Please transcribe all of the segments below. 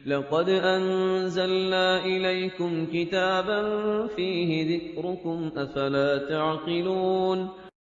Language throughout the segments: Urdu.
لقد أنزلنا إليكم كتابا فيه ذكركم أفلا تعقلون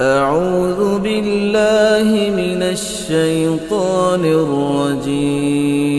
أعوذ بالله من الشيطان الرجيم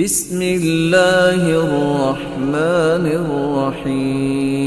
بسم الله الرحمن الرحيم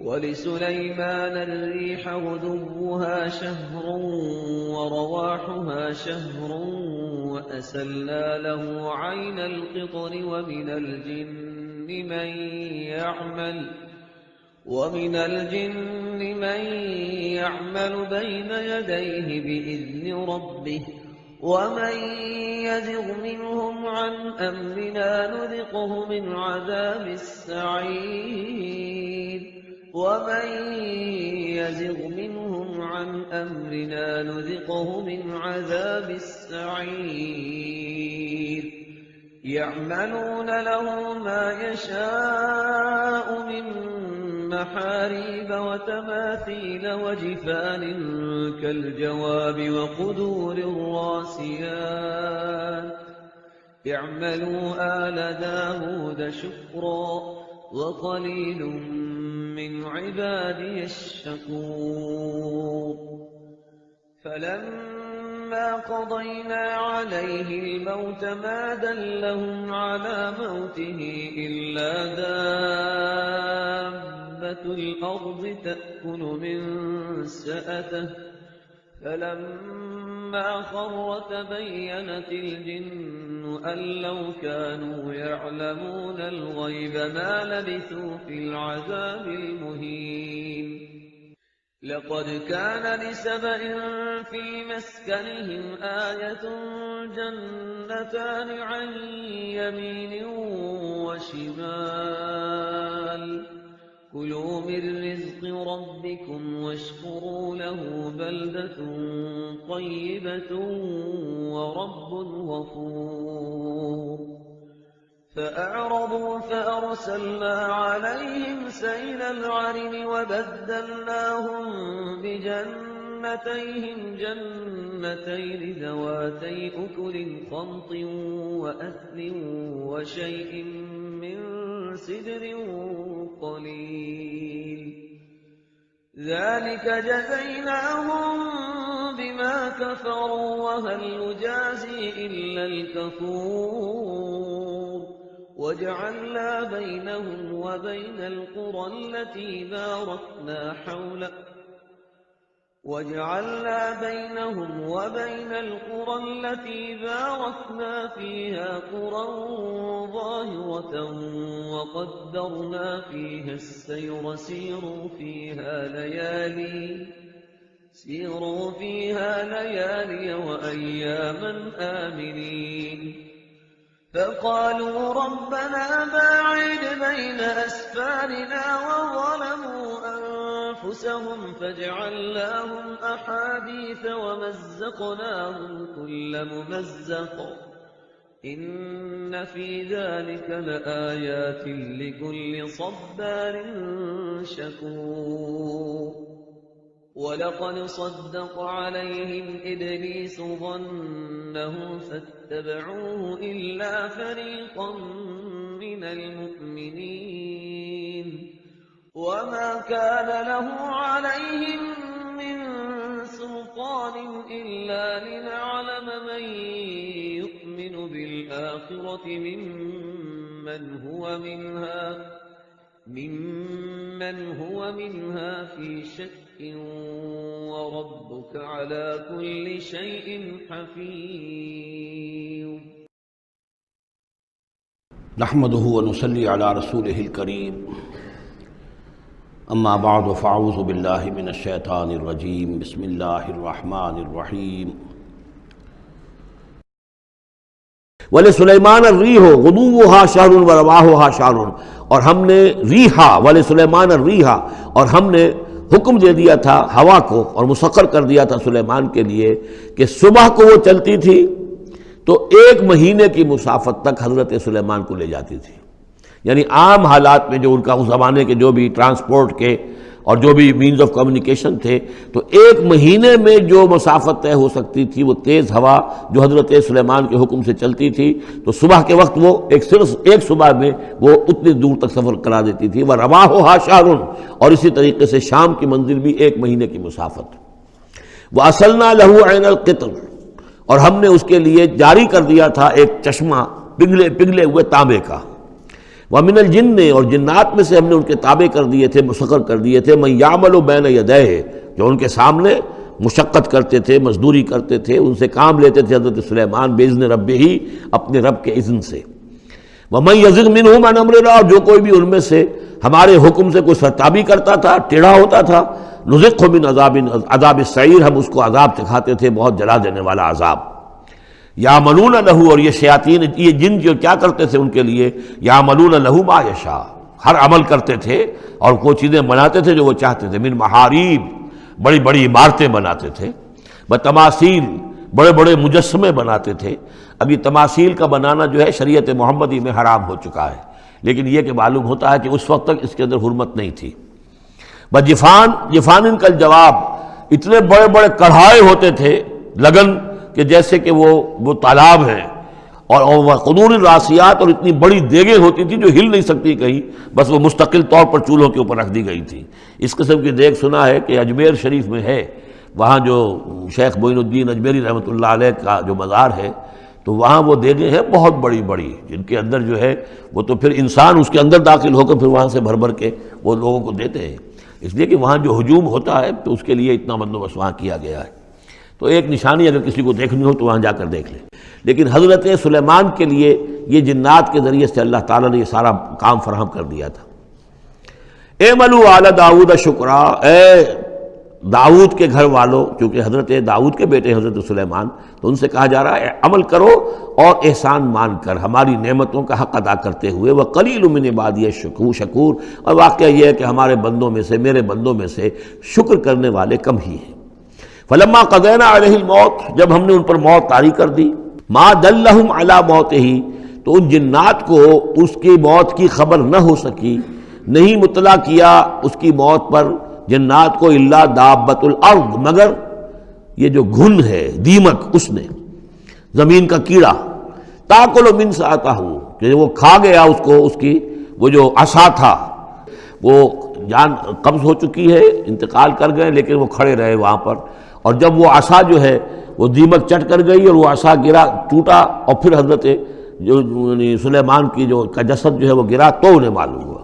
ولسليمان الريح غدوها شهر ورواحها شهر وأسلنا له عين القطر ومن الجن من يعمل بين يديه بإذن ربه ومن يزغ منهم عن أمرنا نذقه من عذاب السعير ومن يزغ منهم عن أمرنا نذقه من عذاب السعير يعملون له ما يشاء من محاريب وتماثيل وجفان كالجواب وقدور الراسيات اعملوا آل داود شكرا وقليل من عبادي الشكور فلما قضينا عليه الموت ما دلهم على موته إلا دابة الأرض تأكل من سأته فلما خر تبينت الجن أن لو كانوا يعلمون الغيب ما لبثوا في العذاب المهين لقد كان لسبأ في مسكنهم آية جنتان عن يمين وشمال كلوا من رزق ربكم واشكروا له بلدة طيبة ورب غفور فأعرضوا فأرسلنا عليهم سيل العرم وبدلناهم بجنتيهم جنتين ذواتي أكل خمط وأثل وشيء من سدر قليل ذلك جزيناهم بما كفروا وهل نجازي إلا الكفور وجعلنا بينهم وبين القرى التي باركنا فيها قرى ظاهرة وقدرنا فيها السير سيروا فيها ليالي وأياما آمنين فقالوا ربنا باعد بين أسفارنا وظلموا أنفسهم فجعلناهم أحاديث ومزقناهم كل ممزق إن في ذلك لآيات لكل صبار شكور ولقد صدق عليهم إبليس ظنه فاتبعوه إلا فريقا من المؤمنين وما كان له عليهم من سلطان إلا لنعلم من يؤمن بالآخرة ممن هو منها في شك وربك على كل شيء حفيظ نحمده ونصلي على رسوله الكريم أما بعد فأعوذ بالله من الشيطان الرجيم بسم الله الرحمن الرحيم ولسليمان الريح غدوها شهر ورواحها شهر اور ہم نے ریحا ولی سلیمان الریحا، اور ہم نے حکم دے دیا تھا ہوا کو اور مسخر کر دیا تھا سلیمان کے لیے کہ صبح کو وہ چلتی تھی تو 1 مہینے کی مسافت تک حضرت سلیمان کو لے جاتی تھی. یعنی عام حالات میں جو ان کا اس زمانے کے جو بھی ٹرانسپورٹ کے اور جو بھی مینز آف کمیونیکیشن تھے، تو 1 مہینے میں جو مسافت طے ہو سکتی تھی وہ تیز ہوا جو حضرت سلیمان کے حکم سے چلتی تھی، تو صبح کے وقت وہ صرف ایک صبح میں وہ اتنی دور تک سفر کرا دیتی تھی. وَرَمَاهُهَا شَهْرٌ، اور اسی طریقے سے شام کی منزل بھی 1 مہینے کی مسافت. وَأَصَلْنَا لَهُ عَيْنَ الْقِطْرِ، اور ہم نے اس کے لیے جاری کر دیا تھا ایک چشمہ پگھلے ہوئے تانبے کا. وَمِنَ الْجِنِّ، اور جنات میں سے ہم نے ان کے تابع کر دیے تھے، مسخر کر دیے تھے، مَن يَعْمَلُ بَيْنَ يَدَيْهِ، جو ان کے سامنے مشقت کرتے تھے، مزدوری کرتے تھے، ان سے کام لیتے تھے حضرت سلیمان بِإِذْنِ رَبِّهِ، اپنے رب کے اذن سے. وَمَن يَزِغْ مِنْهُمْ عَنْ أَمْرِنَا، اور جو کوئی بھی ان میں سے ہمارے حکم سے کوئی سرتابی کرتا تھا، ٹیڑھا ہوتا تھا، نُذِقْهُ مِنْ عَذَابِ السَّعِيرِ، ہم اس کو عذاب چکھاتے تھے، بہت جلا دینے والا عذاب. یعملون لہ، اور یہ شیاطین، یہ جن جو کیا کرتے تھے ان کے لیے، یعملون لہ ما یشاء، ہر عمل کرتے تھے اور وہ چیزیں بناتے تھے جو وہ چاہتے تھے. من محاریب، بڑی بڑی عمارتیں بناتے تھے، بتماثیل، بڑے بڑے مجسمے بناتے تھے. اب یہ تماثیل کا بنانا جو ہے شریعت محمدی میں حرام ہو چکا ہے، لیکن یہ کہ معلوم ہوتا ہے کہ اس وقت تک اس کے اندر حرمت نہیں تھی. جفان کا جواب، اتنے بڑے بڑے کڑھائے ہوتے تھے لگن کہ جیسے کہ وہ تالاب ہیں، اور قدور الراسیات، اور اتنی بڑی دیگیں ہوتی تھی جو ہل نہیں سکتی کہیں، بس وہ مستقل طور پر چولہوں کے اوپر رکھ دی گئی تھی. اس قسم کی دیگ سنا ہے کہ اجمیر شریف میں ہے، وہاں جو شیخ معین الدین اجمیری رحمۃ اللہ علیہ کا جو مزار ہے، تو وہاں وہ دیگیں ہیں بہت بڑی بڑی، جن کے اندر جو ہے وہ تو پھر انسان اس کے اندر داخل ہو کر پھر وہاں سے بھر کے وہ لوگوں کو دیتے ہیں، اس لیے کہ وہاں جو ہجوم ہوتا ہے تو اس کے لیے اتنا بندوبست وہاں کیا گیا ہے. تو ایک نشانی اگر کسی کو دیکھنی ہو تو وہاں جا کر دیکھ لیں. لیکن حضرت سلیمان کے لیے یہ جنات کے ذریعے سے اللہ تعالیٰ نے یہ سارا کام فراہم کر دیا تھا. اعملوا آل داؤد شکرا، اے داؤد کے گھر والوں، چونکہ حضرت داؤد کے بیٹے حضرت سلیمان، تو ان سے کہا جا رہا ہے عمل کرو اور احسان مان کر ہماری نعمتوں کا حق ادا کرتے ہوئے. وقلیل من عبادی الشکور، اور واقعہ یہ ہے کہ ہمارے بندوں میں سے، میرے بندوں میں سے شکر کرنے والے کم ہی ہیں. فلما قضینا علیہ الموت، جب ہم نے ان پر موت طاری کر دی، ما دلہم علی موتہ، تو ان جنات کو اس کی موت کی خبر نہ ہو سکی، نہیں مطلع کیا اس کی موت پر جنات کو، الا دابۃ الارض، مگر یہ جو گھن ہے دیمک، اس نے، زمین کا کیڑا، تاکل من ساعتہ، کہ وہ کھا گیا اس کو، اس کی وہ جو عصا تھا، وہ جان قبض ہو چکی ہے، انتقال کر گئے، لیکن وہ کھڑے رہے وہاں پر. اور جب وہ عصا جو ہے وہ دیمک چٹ کر گئی اور وہ عصا گرا، ٹوٹا، اور پھر حضرت جو سلیمان کی جو کا جسد جو ہے وہ گرا، تو انہیں معلوم ہوا.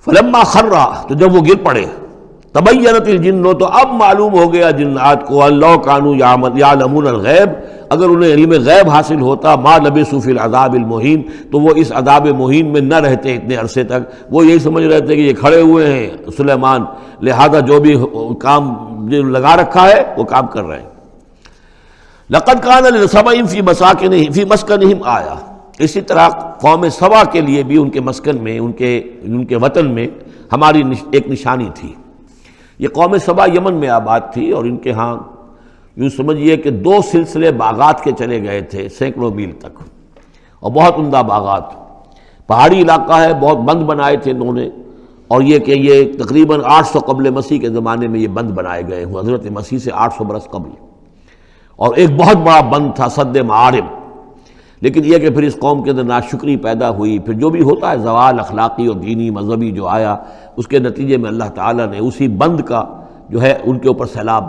فلما خرّا، تو جب وہ گر پڑے، تبینت الجن، تو اب معلوم ہو گیا جنات کو، اللہ کانوا یعلمون الغیب، اگر انہیں علم غیب حاصل ہوتا، ما لبثوا فی العذاب المہین، تو وہ اس عذاب مہین میں نہ رہتے اتنے عرصے تک. وہ یہی سمجھ رہے تھے کہ یہ کھڑے ہوئے ہیں سلیمان، لہذا جو بھی کام لگا رکھا ہے وہ کام کر رہے ہیں. لقد کان لسبأ فی مسکنہم آیہ، اسی طرح قوم سبا کے لیے بھی ان کے مسکن میں، ان کے وطن میں ہماری ایک نشانی تھی. یہ قوم سبا یمن میں آباد تھی، اور ان کے ہاں یوں سمجھیے کہ 2 سلسلے باغات کے چلے گئے تھے سینکڑوں میل تک، اور بہت عمدہ باغات، پہاڑی علاقہ ہے، بہت بند بنائے تھے انہوں نے. اور یہ کہ یہ تقریباً 800 قبل مسیح کے زمانے میں یہ بند بنائے گئے ہوں، حضرت مسیح سے 800 برس قبل. اور ایک بہت بڑا بند تھا سد معارب. لیکن یہ کہ پھر اس قوم کے اندر ناشکری پیدا ہوئی، پھر جو بھی ہوتا ہے زوال اخلاقی اور دینی مذہبی جو آیا، اس کے نتیجے میں اللہ تعالیٰ نے اسی بند کا جو ہے ان کے اوپر سیلاب،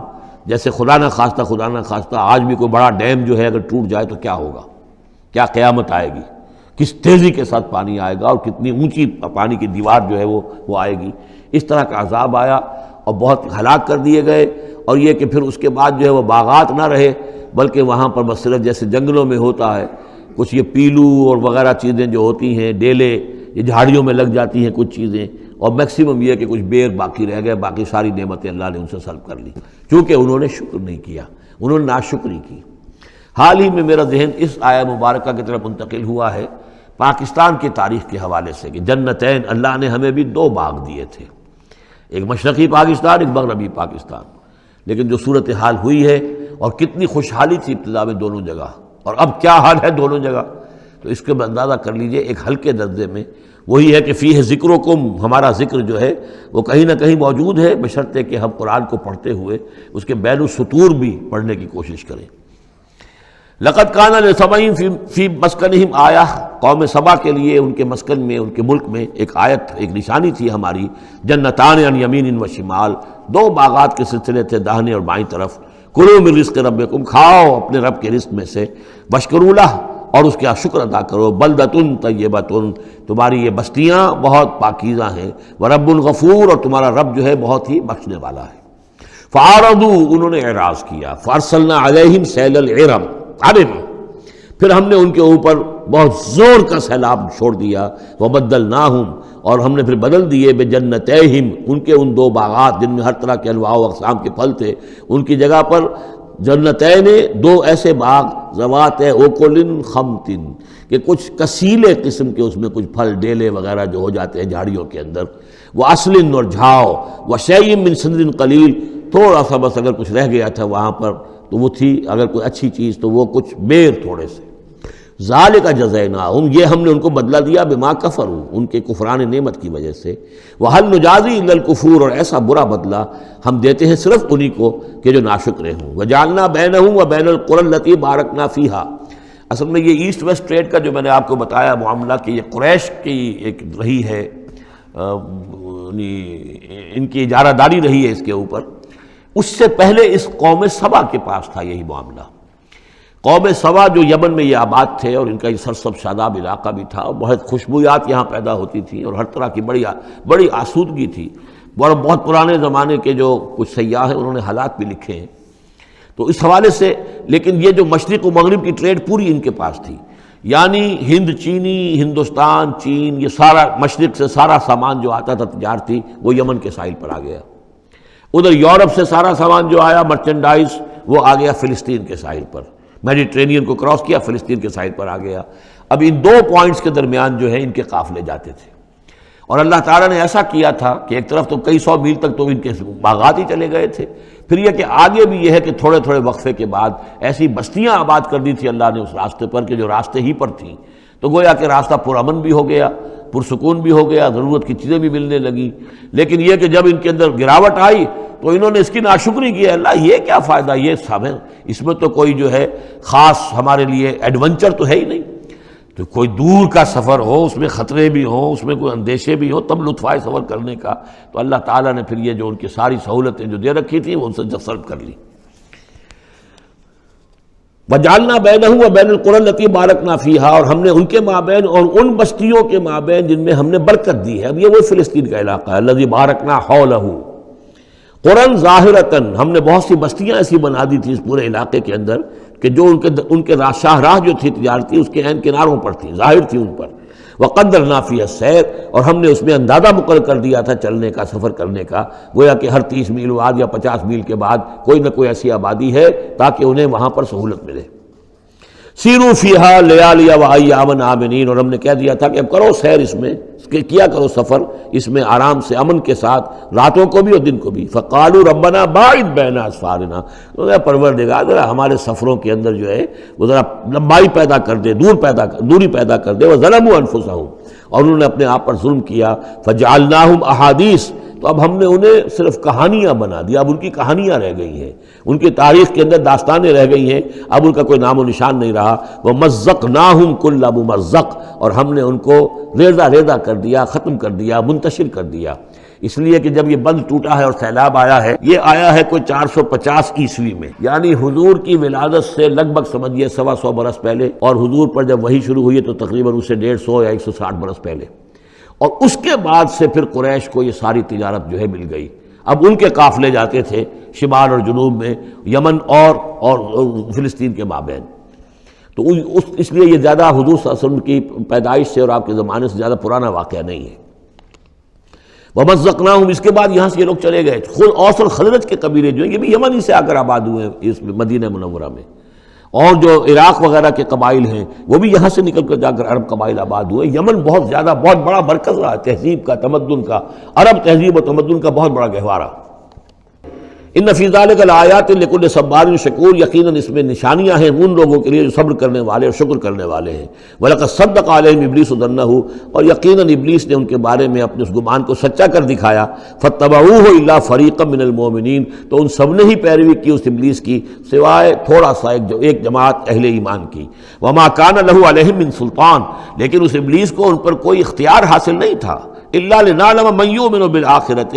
جیسے خدا نہ خواستہ آج بھی کوئی بڑا ڈیم جو ہے اگر ٹوٹ جائے تو کیا ہوگا، کیا قیامت آئے گی، کس تیزی کے ساتھ پانی آئے گا، اور کتنی اونچی پانی کی دیوار جو ہے وہ آئے گی. اس طرح کا عذاب آیا اور بہت ہلاک کر دیے گئے. اور یہ کہ پھر اس کے بعد جو ہے وہ باغات نہ رہے، بلکہ وہاں پر بس صرف جیسے جنگلوں میں ہوتا ہے کچھ یہ پیلو اور وغیرہ چیزیں جو ہوتی ہیں، ڈیلے، یہ جھاڑیوں میں لگ جاتی ہیں کچھ چیزیں، اور میکسیمم یہ کہ کچھ بیر باقی رہ گئے، باقی ساری نعمتیں اللہ نے ان سے سلب کر لی، چونکہ انہوں نے شکر نہیں کیا، انہوں نے ناشکری کی. حال ہی میں میرا ذہن اس آیہ مبارکہ کی طرف منتقل ہوا ہے. پاکستان کی تاریخ کے حوالے سے کہ جنتین اللہ نے ہمیں بھی دو باغ دیے تھے، ایک مشرقی پاکستان، ایک مغربی پاکستان، لیکن جو صورتحال ہوئی ہے اور کتنی خوشحالی تھی ابتدا میں دونوں جگہ، اور اب کیا حال ہے دونوں جگہ، تو اس کے اندازہ کر لیجئے ایک ہلکے درجے میں وہی ہے کہ فیہ ذکرکم، ہمارا ذکر جو ہے وہ کہیں نہ کہیں موجود ہے، بشرطے کہ ہم قرآن کو پڑھتے ہوئے اس کے بین السطور بھی پڑھنے کی کوشش کریں۔ لقد کان لسبعین فی مسکنہم آیہ، قوم سبا کے لیے ان کے مسکن میں، ان کے ملک میں ایک آیت، ایک نشانی تھی ہماری، جنتان عن یمین و شمال، دو باغات کے سلسلے تھے داہنے اور بائیں طرف، کلوا من رزق ربکم، کھاؤ اپنے رب کے رزق میں سے، واشکروا لہ، اور اس کا شکر ادا کرو، بلدۃ طیبۃ، تمہاری یہ بستیاں بہت پاکیزہ ہیں، ورب غفور، اور تمہارا رب جو ہے بہت ہی بخشنے والا ہے۔ فاعرضوا، انہوں نے اعراض کیا، فارسلنا علیہم سیل العرم، پھر ہم نے ان کے اوپر بہت زور کا سیلاب چھوڑ دیا، وبدلناہم، اور ہم نے پھر بدل دیے بجنتیہم، ان کے ان دو باغات جن میں ہر طرح کے انواع و اقسام کے پھل تھے، ان کی جگہ پر جنتین، دو ایسے باغ، ذوات اوکل خمط، کہ کچھ کسیلے قسم کے اس میں کچھ پھل ڈیلے وغیرہ جو ہو جاتے ہیں جھاڑیوں کے اندر، وہ اصل، اور جھاؤ، وشیء من سدر قلیل، تھوڑا سا بس اگر کچھ رہ گیا تھا وہاں پر تو وہ تھی اگر کوئی اچھی چیز تو وہ کچھ بیر تھوڑے سے۔ ذالک جزیناہم، یہ ہم نے ان کو بدلہ دیا بما کفروا، ان کے کفران نعمت کی وجہ سے، وہل نجازی الا الکفور، اور ایسا برا بدلہ ہم دیتے ہیں صرف انہی کو کہ جو ناشکرے ہوں۔ وجعلنا بینہم وبین القری التی بارکنا فیہا، اصل میں یہ ایسٹ ویسٹ ٹریڈ کا جو میں نے آپ کو بتایا معاملہ کہ یہ قریش کی ایک رہی ہے، ان کی اجارہ داری رہی ہے اس کے اوپر، اس سے پہلے اس قوم سبا کے پاس تھا یہی معاملہ۔ قوم سبا جو یمن میں یہ آباد تھے، اور ان کا یہ سرسبز شاداب علاقہ بھی تھا، اور بہت خوشبویات یہاں پیدا ہوتی تھیں، اور ہر طرح کی بڑی آسودگی تھی، اور بہت پرانے زمانے کے جو کچھ سیاح ہیں انہوں نے حالات بھی لکھے ہیں، تو اس حوالے سے۔ لیکن یہ جو مشرق و مغرب کی ٹریڈ پوری ان کے پاس تھی، یعنی ہند چینی، ہندوستان چین، یہ سارا مشرق سے سارا سامان جو آتا تھا تجارتی وہ یمن کے ساحل پر آ گیا، ادھر یورپ سے سارا سامان جو آیا مرچنڈائز وہ آ گیا فلسطین کے ساحل پر، میڈیٹرینین کو کراس کیا فلسطین کے ساحل پر آ گیا۔ اب ان دو پوائنٹس کے درمیان جو ہے ان کے قافلے جاتے تھے، اور اللہ تعالیٰ نے ایسا کیا تھا کہ ایک طرف تو کئی سو میل تک تو ان کے باغات ہی چلے گئے تھے، پھر یہ کہ آگے بھی یہ ہے کہ تھوڑے تھوڑے وقفے کے بعد ایسی بستیاں آباد کر دی تھی اللہ نے اس راستے پر کہ جو راستے ہی پر تھیں، تو گویا کہ راستہ پرامن بھی ہو گیا، پرسکون بھی ہو گیا، ضرورت کی چیزیں بھی ملنے لگیں۔ لیکن یہ کہ جب ان کے اندر گراوٹ آئی تو انہوں نے اس کی ناشکری کی، اللہ یہ کیا فائدہ، یہ سب ہے، اس میں تو کوئی جو ہے خاص ہمارے لیے ایڈونچر تو ہے ہی نہیں، تو کوئی دور کا سفر ہو، اس میں خطرے بھی ہوں، اس میں کوئی اندیشے بھی ہوں، تب لطف آئے سفر کرنے کا، تو اللہ تعالیٰ نے پھر یہ جو ان کی ساری سہولتیں جو دے رکھی تھیں وہ ان سے جسرت کر لی۔ وجعلنا بینہم وبین القری التی بارکنا فیہا، اور ہم نے ان کے مابین اور ان بستیوں کے مابین جن میں ہم نے برکت دی ہے، اب یہ وہ فلسطین کا علاقہ ہے، الذی بارکنا حولہ، قرآن ظاہرتاً، ہم نے بہت سی بستیاں ایسی بنا دی تھی اس پورے علاقے کے اندر کہ جو ان کے شاہراہ جو تھی تجارتی اس کے عین کناروں پر تھی، ظاہر تھی ان پر، وقدرنا فیہا السیر، اور ہم نے اس میں اندازہ مقرر کر دیا تھا چلنے کا، سفر کرنے کا، گویا کہ ہر 30 میل بعد یا 50 میل کے بعد کوئی نہ کوئی ایسی آبادی ہے تاکہ انہیں وہاں پر سہولت ملے۔ سیروا فیہا لیالی و ایاما آمنین، اور ہم نے کہہ دیا تھا کہ اب کرو سیر اس میں، کیا کرو سفر اس میں آرام سے، امن کے ساتھ، راتوں کو بھی اور دن کو بھی۔ فقالوا ربنا باعد بین اسفارنا، پروردگار ذرا ہمارے سفروں کے اندر جو ہے وہ ذرا لمبائی پیدا کر دے، دوری پیدا کر دے، وظلموا انفسہم، اور انہوں نے اپنے آپ پر ظلم کیا، فجعلناہم احادیث، تو اب ہم نے انہیں صرف کہانیاں بنا دیا، اب ان کی کہانیاں رہ گئی ہیں، ان کی تاریخ کے اندر داستانیں رہ گئی ہیں، اب ان کا کوئی نام و نشان نہیں رہا۔ وَمَزَّقْنَاهُمْ كُلَّ مُمَزَّقٍ، اور ہم نے ان کو ریزہ ریزہ کر دیا، ختم کر دیا، منتشر کر دیا، اس لیے کہ جب یہ بند ٹوٹا ہے اور سیلاب آیا ہے، یہ آیا ہے کوئی 450 عیسوی میں، یعنی حضور کی ولادت سے لگ بھگ سمجھیے 125 برس پہلے، اور حضور پر جب وحی شروع ہوئی تو تقریباً اس سے 150 یا 160 برس پہلے، اور اس کے بعد سے پھر قریش کو یہ ساری تجارت جو ہے مل گئی۔ اب ان کے قافلے جاتے تھے شمال اور جنوب میں، یمن اور فلسطین کے مابین، تو اس لیے یہ زیادہ حضور صلی اللہ علیہ وسلم کی پیدائش سے اور آپ کے زمانے سے زیادہ پرانا واقعہ نہیں ہے۔ وَمَزَّقْنَاهُمْ، اس کے بعد یہاں سے یہ لوگ چلے گئے، خود اوس اور خزرج کے قبیلے جو ہیں یہ بھی یمن ہی سے آ کر آباد ہوئے ہیں اس مدینہ منورہ میں، اور جو عراق وغیرہ کے قبائل ہیں وہ بھی یہاں سے نکل کر جا کر عرب قبائل آباد ہوئے. یمن بہت زیادہ بہت بڑا مرکز رہا تہذیب کا، تمدن کا، عرب تہذیب و تمدن کا بہت بڑا گہوارہ. ان فی ذالک لآیات لکل صبار شکور، یقیناً اس میں نشانیاں ہیں ان لوگوں کے لیے جو صبر کرنے والے اور شکر کرنے والے ہیں. وَلَقَدْ صَدَّقَ عَلَيْهِمْ إِبْلِيسُ ظَنَّهُ، اور یقیناً ابلیس نے ان کے بارے میں اپنے اس گمان کو سچا کر دکھایا. فَاتَّبَعُوهُ إِلَّا فَرِيقًا مِّنَ الْمُؤْمِنِينَ، تو ان سب نے ہی پیروی کی اس ابلیس کی سوائے تھوڑا سا ایک جماعت اہل ایمان کی. وَمَا كَانَ لَهُ عَلَيْهِمْ مِّن سُلطان، لیکن اس ابلیس کو ان پر کوئی اختیار حاصل نہیں تھا. الا لنعلم من یؤمن بالآخرۃ،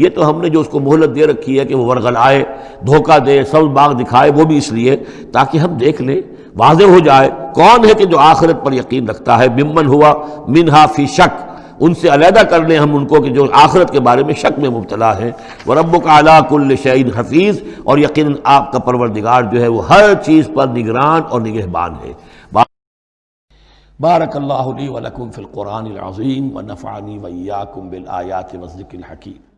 یہ تو ہم نے جو اس کو مہلت دے رکھی ہے کہ وہ ورغلائے، دھوکہ دے، سب باغ دکھائے، وہ بھی اس لیے تاکہ ہم دیکھ لیں، واضح ہو جائے کون ہے کہ جو آخرت پر یقین رکھتا ہے. ممن ہوا منہا فی شک، ان سے علیحدہ کر لیں ہم ان کو کہ جو آخرت کے بارے میں شک میں مبتلا ہے. وربک علی کل شیء حفیظ، اور یقیناً آپ کا پروردگار جو ہے وہ ہر چیز پر نگران اور نگہبان ہے. بارک اللہ لی ولکم فی القرآن العظیم ونفعنی وإیاکم بالآیات والذکر الحکیم.